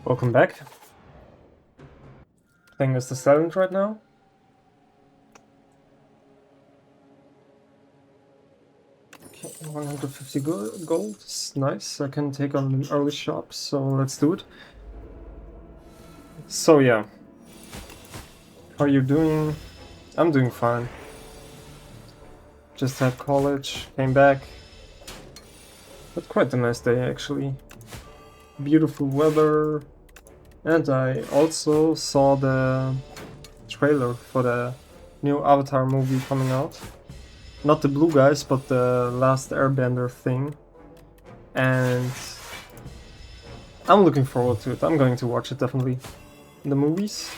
Welcome back. Playing as the silent right now. Okay, 150 gold is nice. I can take on an early shop, so let's do it. So yeah, how are you doing? I'm doing fine. Just had college, came back. But quite a nice day actually. Beautiful weather. And I also saw the trailer for the new Avatar movie coming out. Not the blue guys, but the last airbender thing. And I'm looking forward to it. I'm going to watch it definitely. In the movies.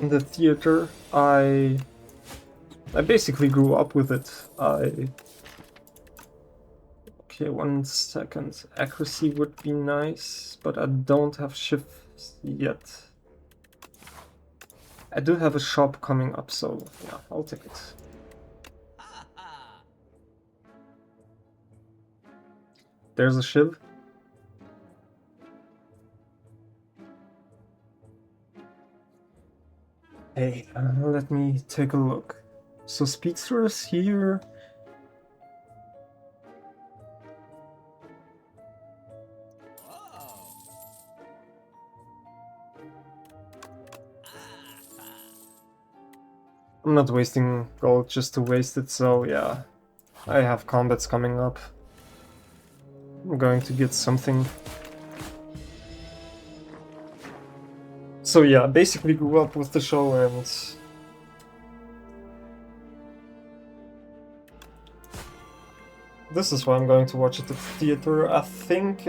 In the theater, I basically grew up with it. Okay, 1 second. Accuracy would be nice, but I don't have shifts yet. I do have a shop coming up, so yeah, I'll take it. There's a shiv. Hey, let me take a look. So speedsters here. I'm not wasting gold just to waste it, so yeah. I have combats coming up. I'm going to get something. So yeah, I basically grew up with the show and this is why I'm going to watch it at the theater. I think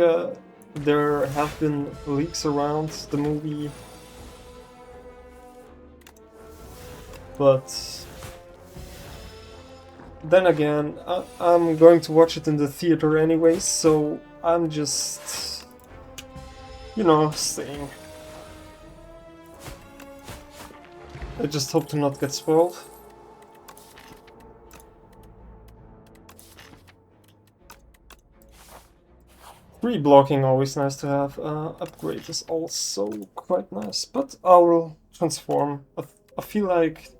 there have been leaks around the movie, but then again, I'm going to watch it in the theater anyway, so I'm just, staying. I just hope to not get spoiled. Free blocking, always nice to have. Upgrade is also quite nice, but I will transform. I feel like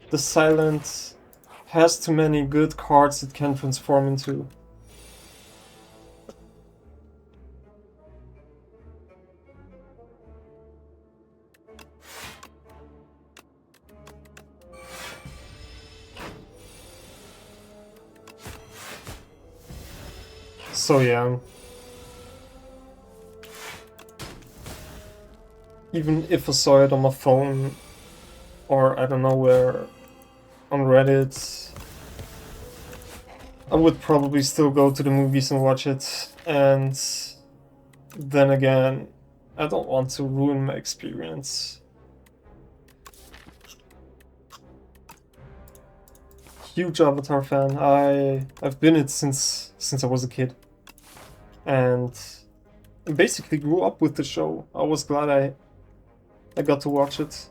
the silent has too many good cards it can transform into. So yeah. Even if I saw it on my phone, or I don't know where, on Reddit, I would probably still go to the movies and watch it, and then again, I don't want to ruin my experience. Huge Avatar fan. I've been it since I was a kid, and basically grew up with the show. I was glad I got to watch it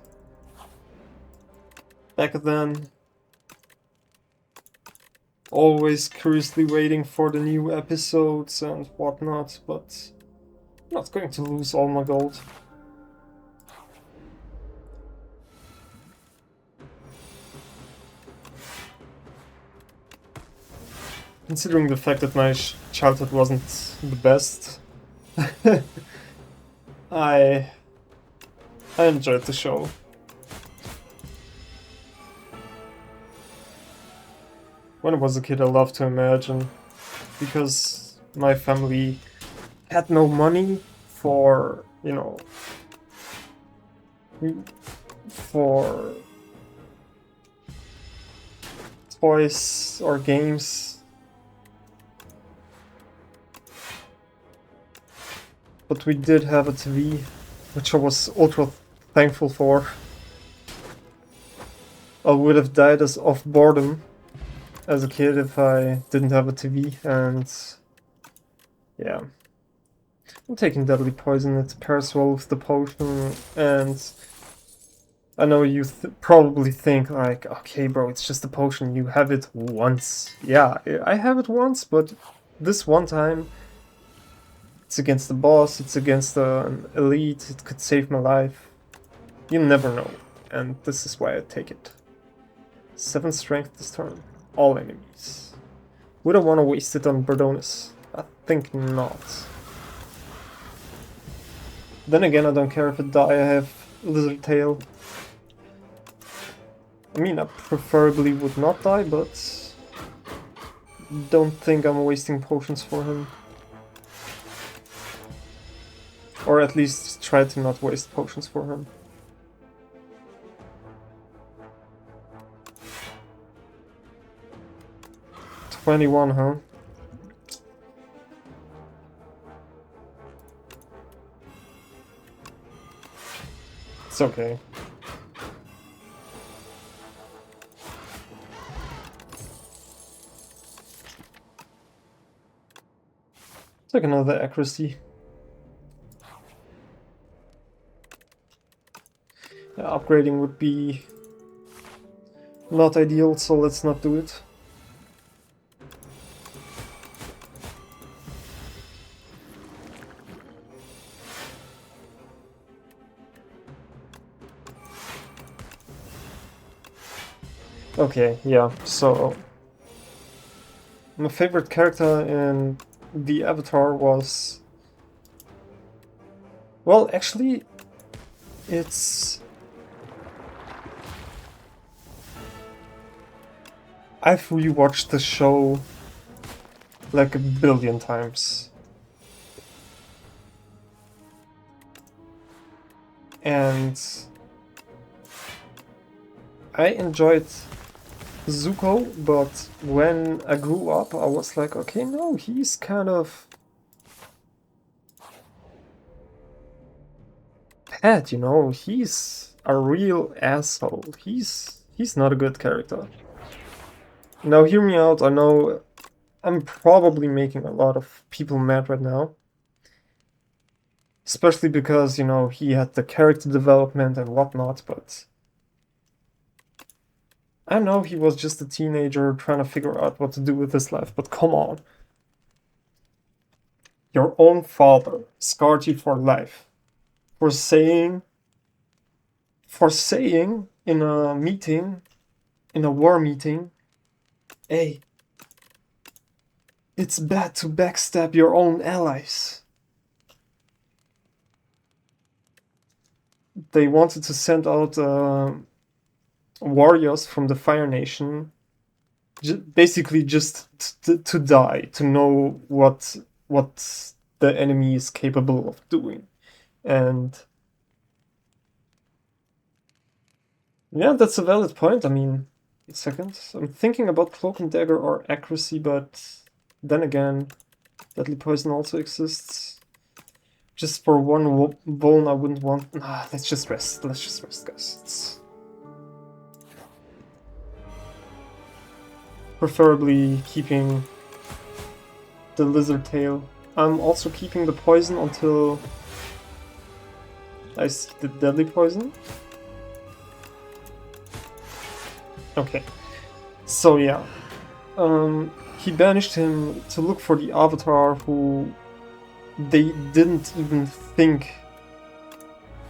back then. Always curiously waiting for the new episodes and whatnot, but I'm not going to lose all my gold. Considering the fact that my childhood wasn't the best, I enjoyed the show. When I was a kid, I loved to imagine, because my family had no money for, for toys or games. But we did have a TV, which I was ultra thankful for. I would have died of boredom as a kid if I didn't have a TV, and yeah. I'm taking deadly poison, it pairs well with the potion, and I know you probably think like, okay bro, it's just a potion, you have it once. Yeah, I have it once, but this one time It's against the boss, it's against an elite, it could save my life. You never know, and this is why I take it. 7 strength this turn. All enemies. Would I want to waste it on Berdonis? I think not. Then again, I don't care if I die, I have Lizard Tail. I mean, I preferably would not die, but don't think I'm wasting potions for him. Or at least try to not waste potions for him. $21, huh? It's okay. It's like another accuracy. Yeah, upgrading would be not ideal, so let's not do it. Okay, yeah, so my favorite character in the Avatar was... Well, actually, it's... I've rewatched the show like a billion times. And I enjoyed Zuko, but when I grew up, I was like, okay, no, he's kind of bad, you know, he's a real asshole. He's not a good character. Now, hear me out. I know I'm probably making a lot of people mad right now. Especially because, you know, he had the character development and whatnot, but... I know he was just a teenager trying to figure out what to do with his life, but come on. Your own father scarred you for life. For saying in a meeting, in a war meeting, hey, it's bad to backstab your own allies. They wanted to send out warriors from the Fire Nation, basically just to die, to know what the enemy is capable of doing. And yeah, that's a valid point. I mean, a second. I'm thinking about Cloak and Dagger or Accuracy, but then again, Deadly Poison also exists. Just for one bone, I wouldn't want... let's just rest. Let's just rest, guys. It's preferably keeping the Lizard Tail. I'm also keeping the poison until I see the Deadly Poison. Okay. So yeah. He banished him to look for the Avatar who they didn't even think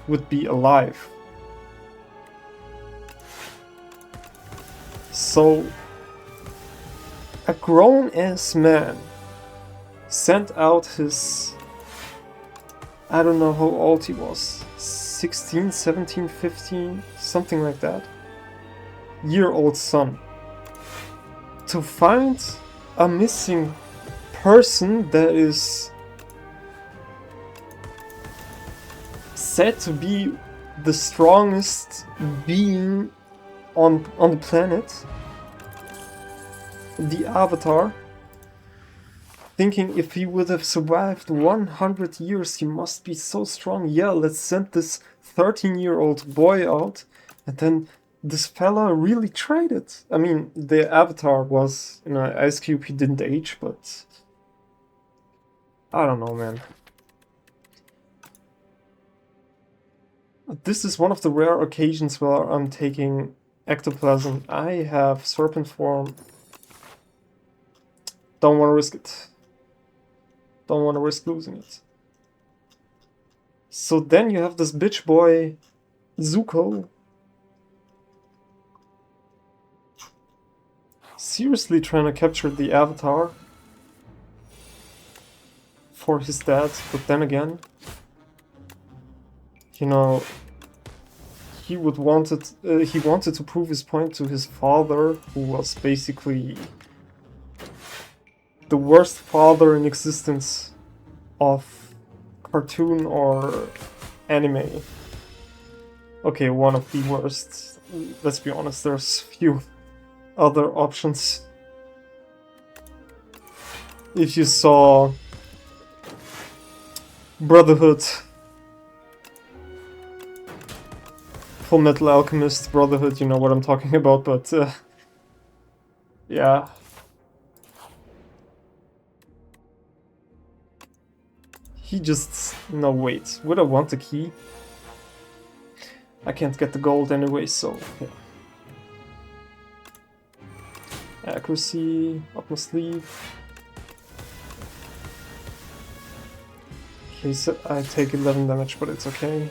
would be alive. So a grown-ass man sent out his... I don't know how old he was. 16, 17, 15, something like that. Year-old son. To find a missing person that is said to be the strongest being on the planet, the Avatar, thinking if he would have survived 100 years, he must be so strong. Yeah, let's send this 13-year-old boy out, and then this fella really tried it. I mean, the Avatar was, you know, Ice Cube, he didn't age, but I don't know, man. This is one of the rare occasions where I'm taking ectoplasm. I have serpent form. Don't want to risk it. Don't want to risk losing it. So then you have this bitch boy, Zuko, seriously trying to capture the Avatar for his dad, but then again, you know, he wanted to prove his point to his father, who was basically the worst father in existence of cartoon or anime. Okay, one of the worst. Let's be honest, there's few other options. If you saw Brotherhood, Full Metal Alchemist Brotherhood, you know what I'm talking about, but yeah. He just... no, wait, would I want the key? I can't get the gold anyway, so yeah. Accuracy, up my sleeve. Okay, so I take 11 damage, but it's okay.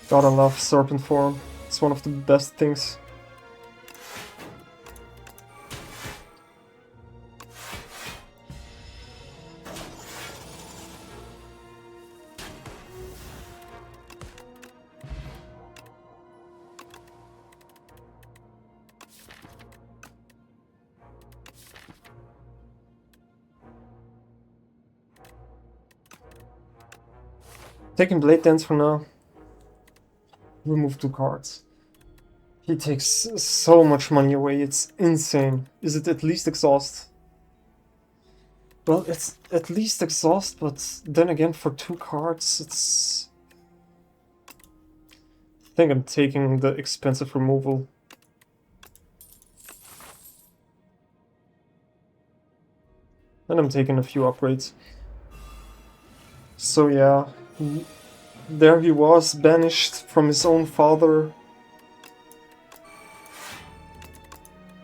Gotta love Serpent form. It's one of the best things. Taking Blade Dance for now. Remove 2 cards. He takes so much money away, it's insane. Is it at least exhaust? Well, it's at least exhaust, but then again for 2 cards, it's... I think I'm taking the expensive removal. And I'm taking a few upgrades. So yeah, there he was, banished from his own father,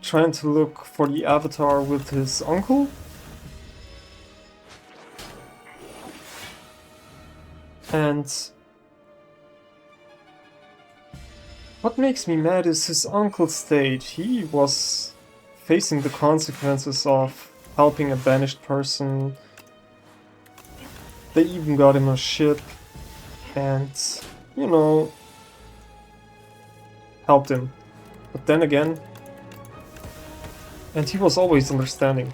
trying to look for the Avatar with his uncle. And what makes me mad is his uncle's state. He was facing the consequences of helping a banished person. They even got him a ship and, you know, helped him. But then again, and he was always understanding.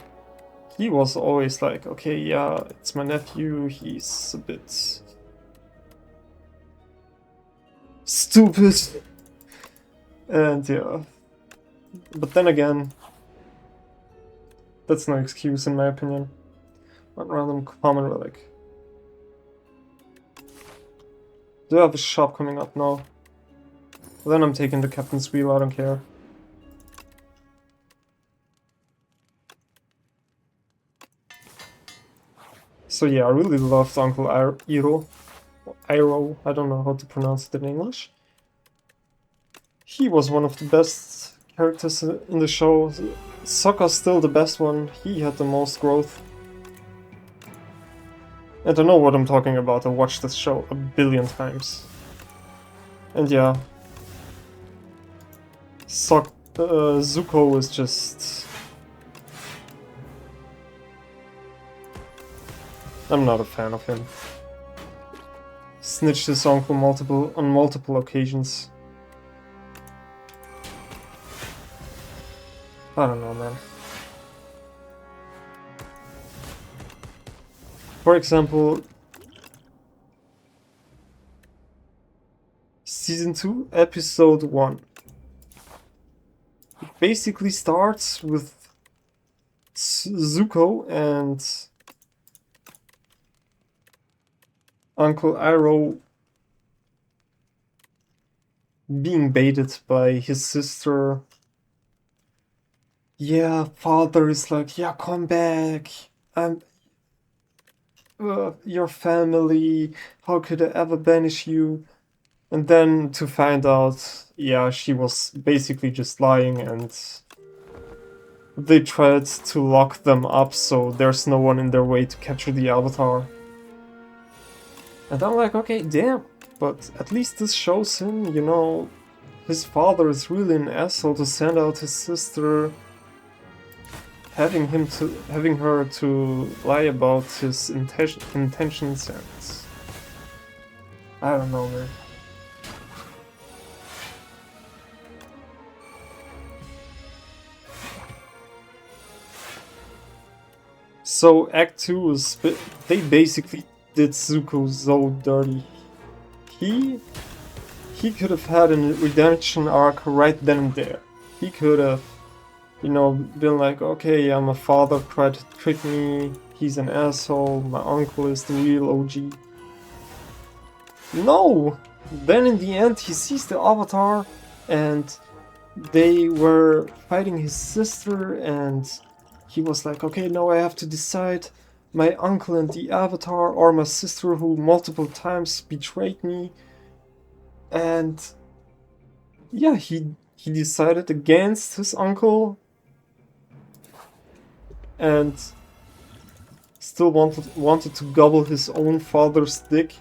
He was always like, okay, yeah, it's my nephew, he's a bit stupid. And yeah. But then again, that's no excuse in my opinion. One random common relic. Do I have a shop coming up now? Well, then I'm taking the captain's wheel, I don't care. So yeah, I really loved Uncle Iroh. Iroh, I don't know how to pronounce it in English. He was one of the best characters in the show. Sokka's still the best one, he had the most growth. I don't know what I'm talking about, I watched this show a billion times. And yeah, Zuko is just... I'm not a fan of him. Snitched his uncle on multiple occasions. I don't know, man. For example, Season 2, Episode 1. It basically starts with Zuko and Uncle Iroh being baited by his sister. Yeah, father is like, yeah, come back. Your family, how could I ever banish you? And then to find out, yeah, she was basically just lying and they tried to lock them up so there's no one in their way to capture the Avatar. And I'm like, okay, damn, but at least this shows him, you know, his father is really an asshole to send out his sister, having her to lie about his intentions, and I don't know, man. So Act 2 is they basically did Zuko so dirty. He could have had a redemption arc right then and there. He could have, you know, been like, okay, yeah, my father tried to trick me, he's an asshole, my uncle is the real OG. No! Then in the end he sees the Avatar and they were fighting his sister and he was like, okay, now I have to decide my uncle and the Avatar or my sister who multiple times betrayed me. And yeah, he decided against his uncle and still wanted to gobble his own father's dick.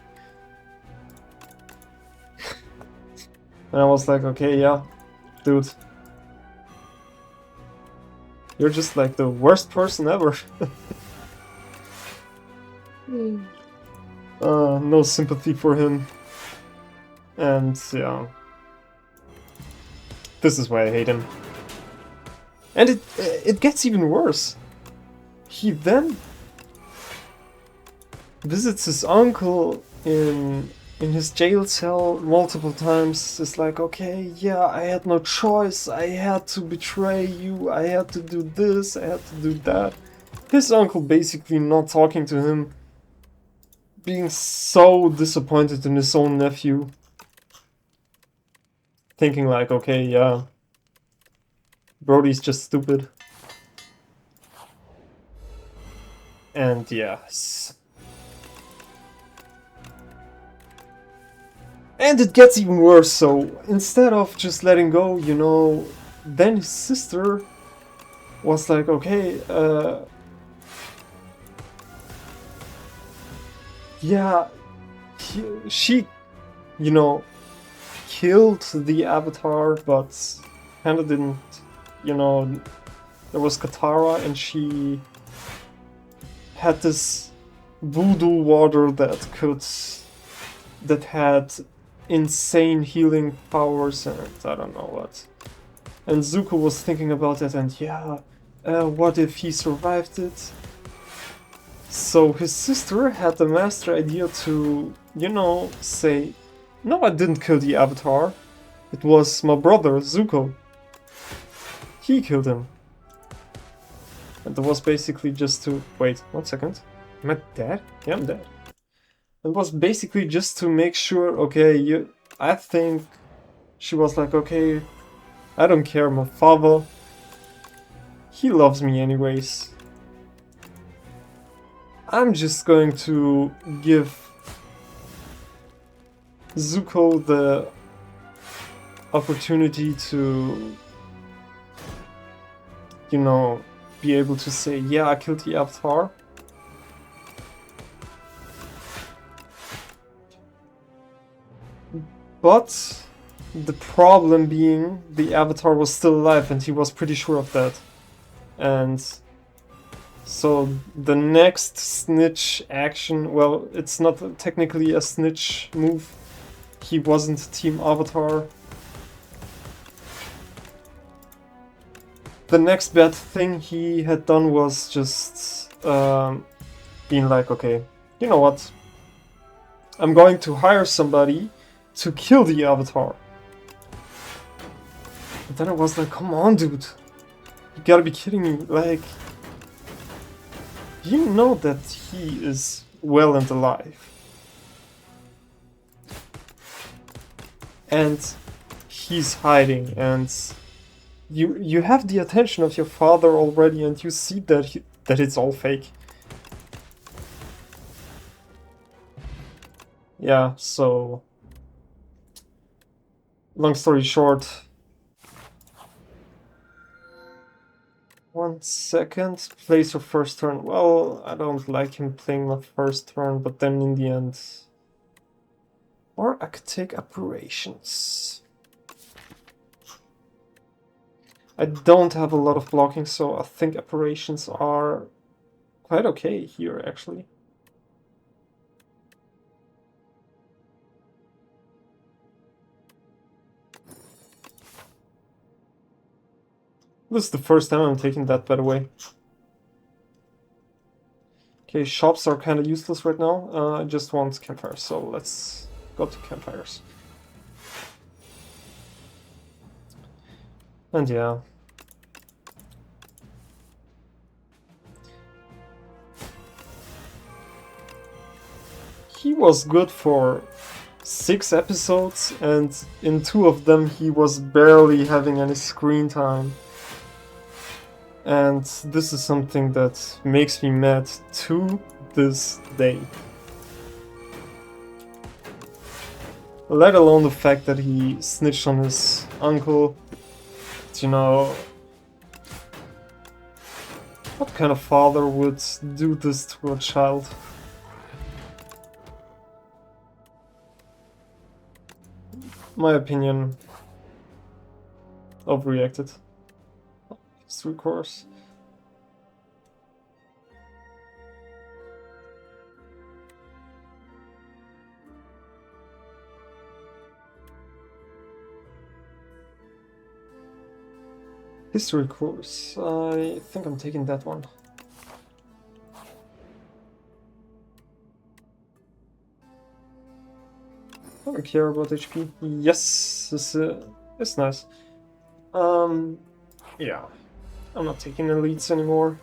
And I was like, okay, yeah, dude. You're just like the worst person ever. No sympathy for him. And yeah. This is why I hate him. And it gets even worse. He then visits his uncle in his jail cell multiple times. It's like, okay, yeah, I had no choice. I had to betray you. I had to do this. I had to do that. His uncle basically not talking to him. Being so disappointed in his own nephew. Thinking like, okay, yeah, Brody's just stupid. And yes. And it gets even worse, so instead of just letting go, you know, then his sister was like, okay, yeah, she, you know, killed the Avatar, but kinda didn't, you know, there was Katara and she had this voodoo water that had insane healing powers and I don't know what. And Zuko was thinking about it and yeah, what if he survived it? So his sister had the master idea to, you know, say, no, I didn't kill the Avatar. It was my brother, Zuko. He killed him. And that was basically just to... Wait, 1 second. Am I dead? Yeah, I'm dead. It was basically just to make sure, okay, I think she was like, okay, I don't care, my father, he loves me anyways. I'm just going to give Zuko the opportunity to, you know, be able to say, yeah, I killed the Avatar. But the problem being the Avatar was still alive and he was pretty sure of that. And so the next snitch action, well, it's not technically a snitch move. He wasn't Team Avatar. The next bad thing he had done was just being like, okay, you know what? I'm going to hire somebody to kill the Avatar. And then I was like, come on, dude. You gotta be kidding me. Like, you know that he is well and alive. And he's hiding, and you have the attention of your father already, and you see that that it's all fake. Yeah, so long story short, 1 second. Place your first turn. Well, I don't like him playing my first turn, but then in the end... Or I could take Apparitions. I don't have a lot of blocking, so I think Apparitions are quite okay here, actually. This is the first time I'm taking that, by the way. Okay, shops are kind of useless right now. I just want campfires, so let's go to campfires. And yeah. He was good for 6 episodes, and in 2 of them he was barely having any screen time. And this is something that makes me mad to this day. Let alone the fact that he snitched on his uncle. You know, what kind of father would do this to a child? My opinion, overreacted. History course. History course. I think I'm taking that one. I don't care about HP. Yes, this is nice. Yeah. I'm not taking elites anymore.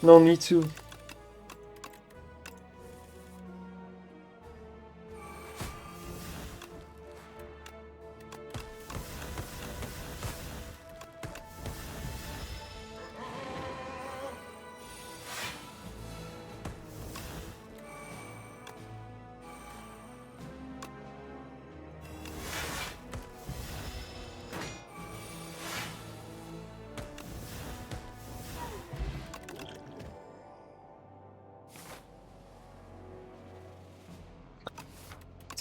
No need to.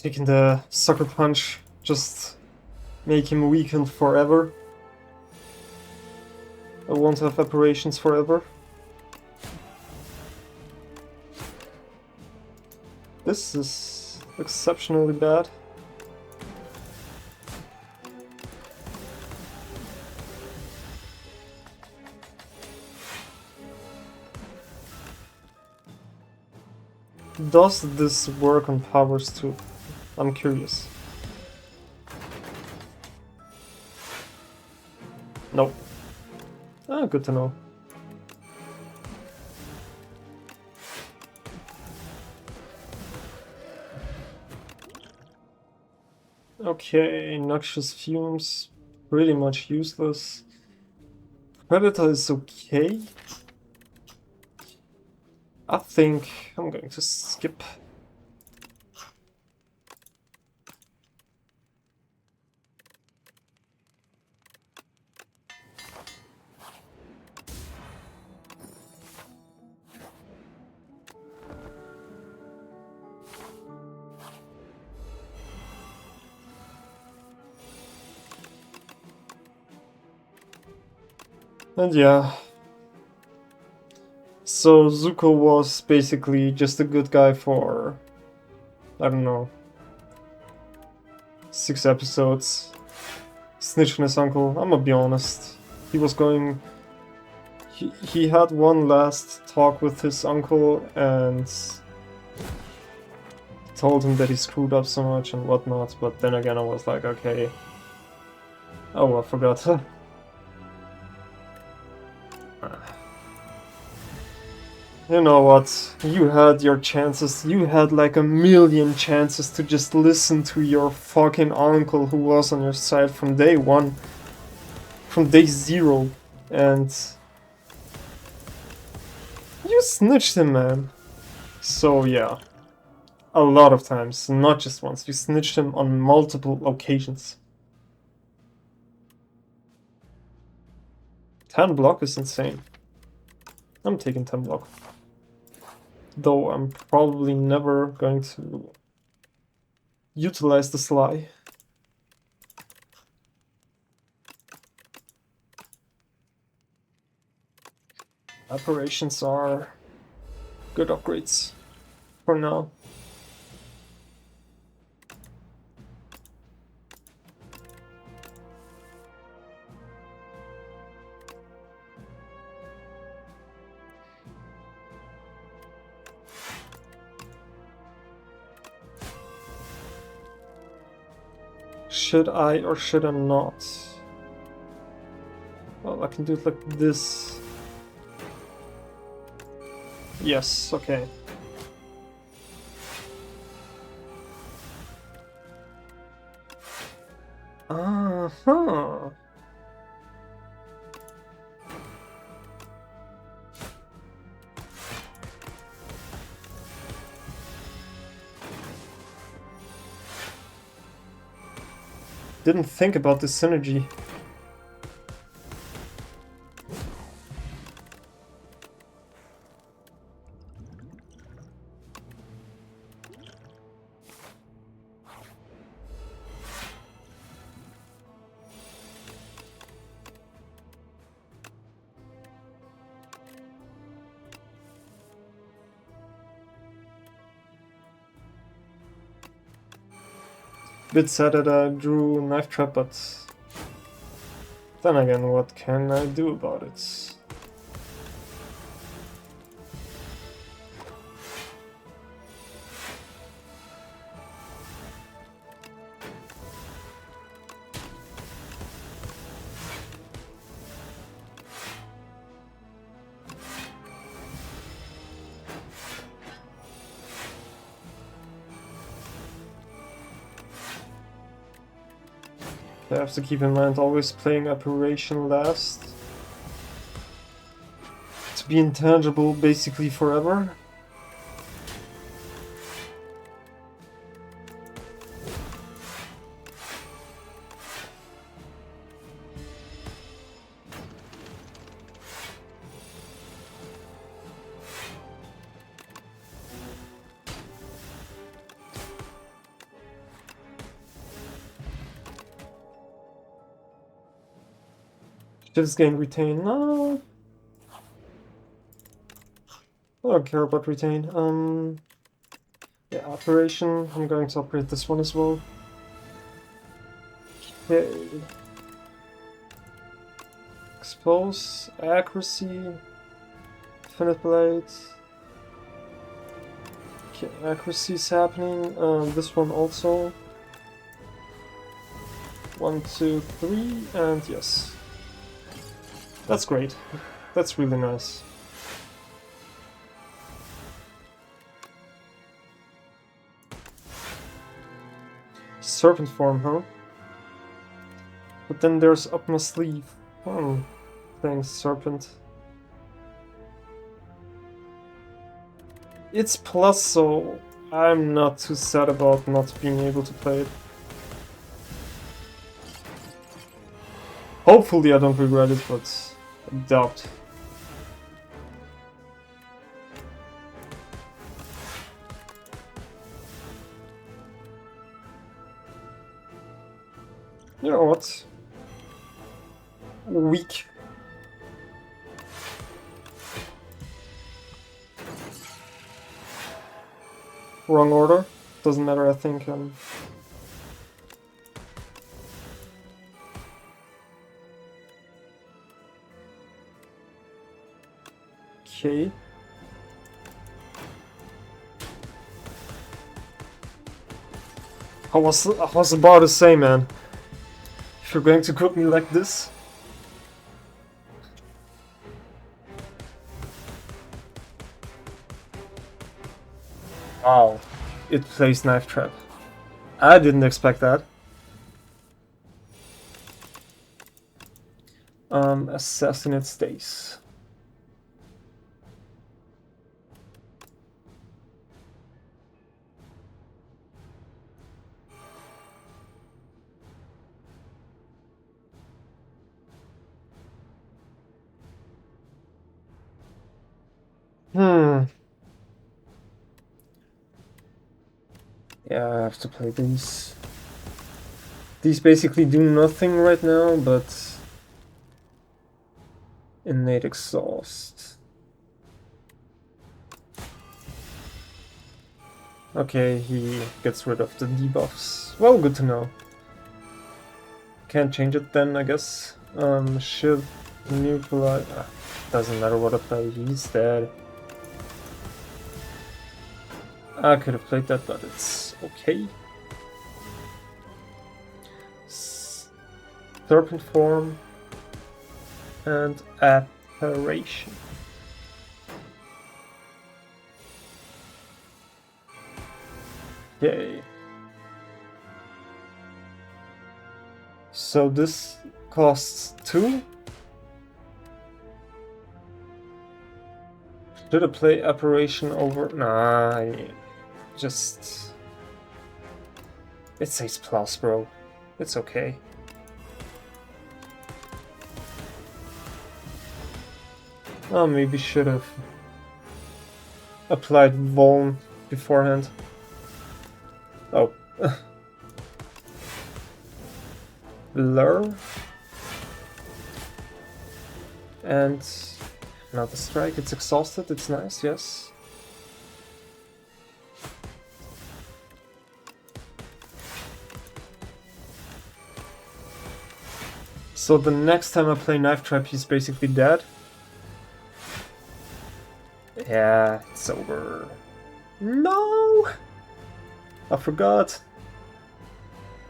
Taking the sucker punch, just make him weakened forever. I won't have apparitions forever. This is exceptionally bad. Does this work on powers too? I'm curious. Nope. Ah, good to know. Okay, noxious fumes, pretty much useless. Predator is okay. I think I'm going to skip. And yeah. So Zuko was basically just a good guy for, I don't know, 6 episodes. Snitched on his uncle. I'm gonna be honest. He was going... He had one last talk with his uncle and told him that he screwed up so much and whatnot, but then again I was like, okay. Oh, I forgot. You know what? You had your chances. You had like a million chances to just listen to your fucking uncle who was on your side from day 1. From day 0. And... you snitched him, man. So yeah. A lot of times, not just once. You snitched him on multiple occasions. 10 block is insane. I'm taking 10 block. Though I'm probably never going to utilize the Sly. Operations are good upgrades for now. Should I or should I not? Well, I can do it like this. Yes, okay. Uh-huh. Didn't think about this synergy. Bit sad that I drew Knife Trap, but then again, what can I do about it? I have to keep in mind always playing Operation last. To be intangible basically forever. Just gain retain. No. I don't care about retain. Yeah, operation. I'm going to upgrade this one as well. Okay. Expose, accuracy, infinite blade. Okay, accuracy is happening. This one also. 1, 2, 3, and yes. That's great. That's really nice. Serpent form, huh? But then there's up my sleeve. Oh, thanks, Serpent. It's plus, so I'm not too sad about not being able to play it. Hopefully I don't regret it, but I doubt. You know what? Weak. Wrong order. Doesn't matter, I think. Okay. I was about to say, man. If you're going to cook me like this. Wow. It plays Knife Trap. I didn't expect that. Assassinate stays. Yeah, I have to play these. These basically do nothing right now, but innate exhaust. Okay, he gets rid of the debuffs. Well, good to know. Can't change it then, I guess. Should neutralize... doesn't matter what I play, he's dead. I could have played that, but it's okay. Serpent form and apparition. Yay. So this costs 2. Should I play apparition over? Nah, I just... It says plus, bro. It's okay. Oh, maybe should have applied Vuln beforehand. Oh. Blur. And another strike. It's exhausted. It's nice, yes. So the next time I play Knife Trap, he's basically dead. Yeah, it's over. No! I forgot.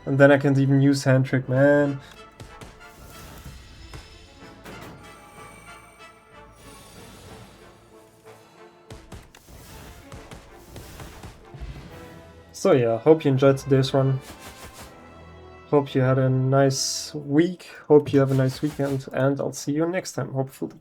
And then I can't even use Hand Trick, man. So yeah, hope you enjoyed today's run. Hope you had a nice week. Hope you have a nice weekend. And I'll see you next time, hopefully.